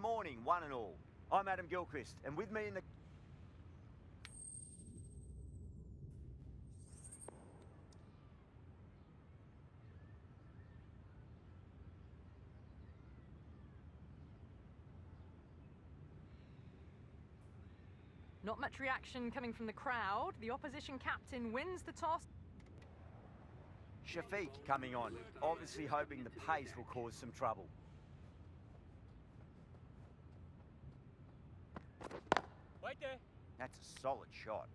morning, one and all. I'm Adam Gilchrist, and with me in the... Not much reaction coming from the crowd. The opposition captain wins the toss. Shafiq coming on, obviously hoping the pace will cause some trouble. Wait there. That's a solid shot.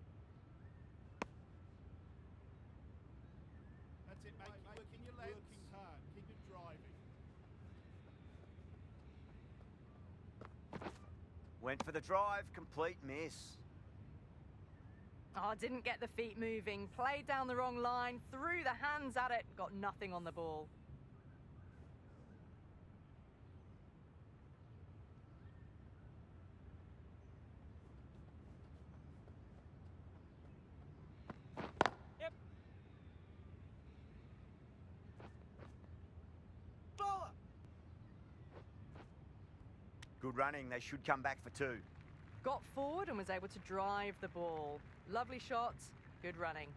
That's it, mate. Keep working your legs. Working hard. Keep it driving. Went for the drive, complete miss. Oh, didn't get the feet moving. Played down the wrong line, threw the hands at it, got nothing on the ball. Yep. Bowler. Good running, they should come back for two. Got forward and was able to drive the ball. Lovely shot, good running.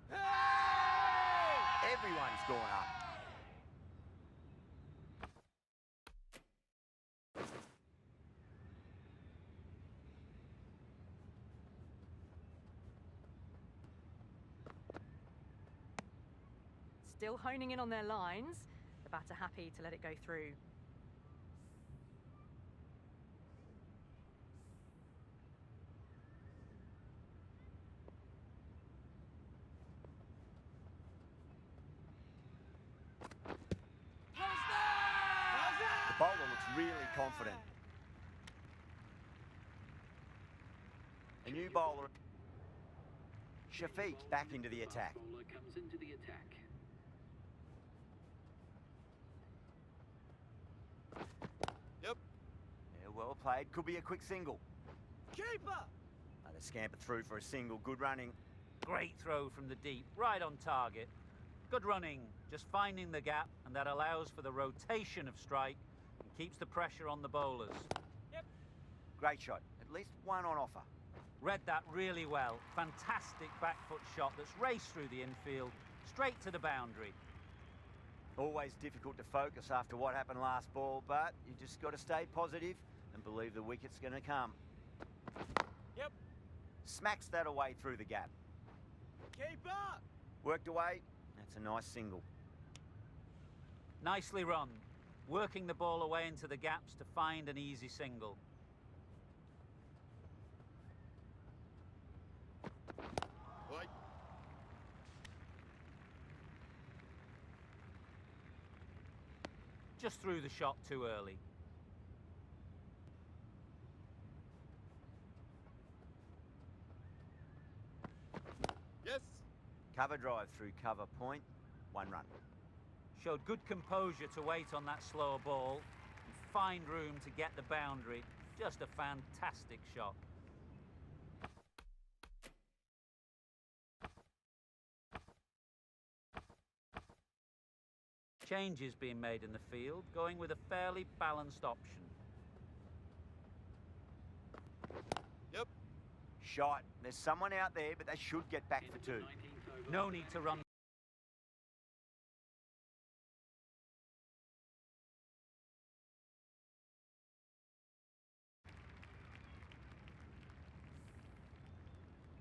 Hey! Everyone's gone up. Still honing in on their lines. The batter happy to let it go through. The bowler looks really confident. A new bowler. Shafiq back into the attack. Bowler comes into the attack. Yep. Yeah, well played. Could be a quick single. Keeper. They scamper through for a single. Good running. Great throw from the deep, right on target. Good running, just finding the gap, and that allows for the rotation of strike and keeps the pressure on the bowlers. Yep. Great shot. At least one on offer. Read that really well. Fantastic back foot shot that's raced through the infield, straight to the boundary. Always difficult to focus after what happened last ball, but you just got to stay positive and believe the wicket's going to come. Yep. Smacks that away through the gap. Keeper. Worked away. That's a nice single. Nicely run, working the ball away into the gaps to find an easy single. Right. Just threw the shot too early. Yes. Cover drive through cover point. One run. Showed good composure to wait on that slower ball and find room to get the boundary. Just a fantastic shot. Changes being made in the field, going with a fairly balanced option. Yep. Shot. There's someone out there, but they should get back for two. 19th over. No need to run.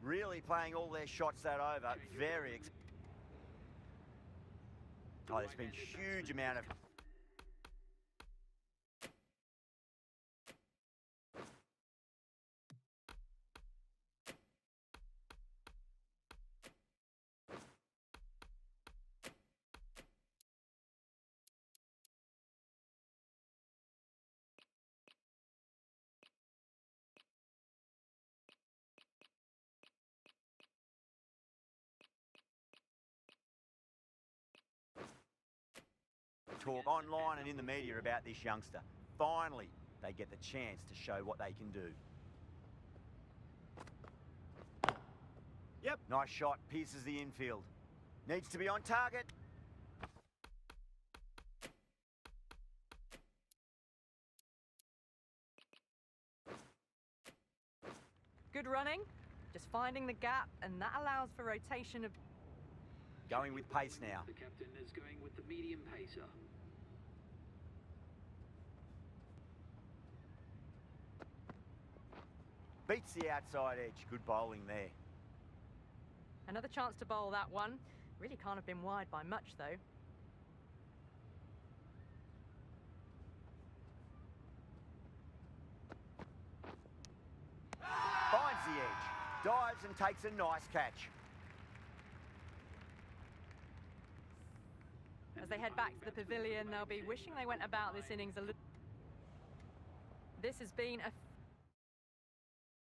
Really playing all their shots that over. Very Oh, there's been huge amount of... talk online and in the media about this youngster. Finally, they get the chance to show what they can do. Yep. Nice shot, pierces the infield. Needs to be on target. running, just finding the gap, and that allows for rotation of... Going with pace now. The captain is going with the medium pacer. Beats the outside edge. Good bowling there. Another chance to bowl that one. Really can't have been wide by much, though. Finds the edge. Dives and takes a nice catch. As they head back to the pavilion, they'll be wishing they went about this innings a little... This has been a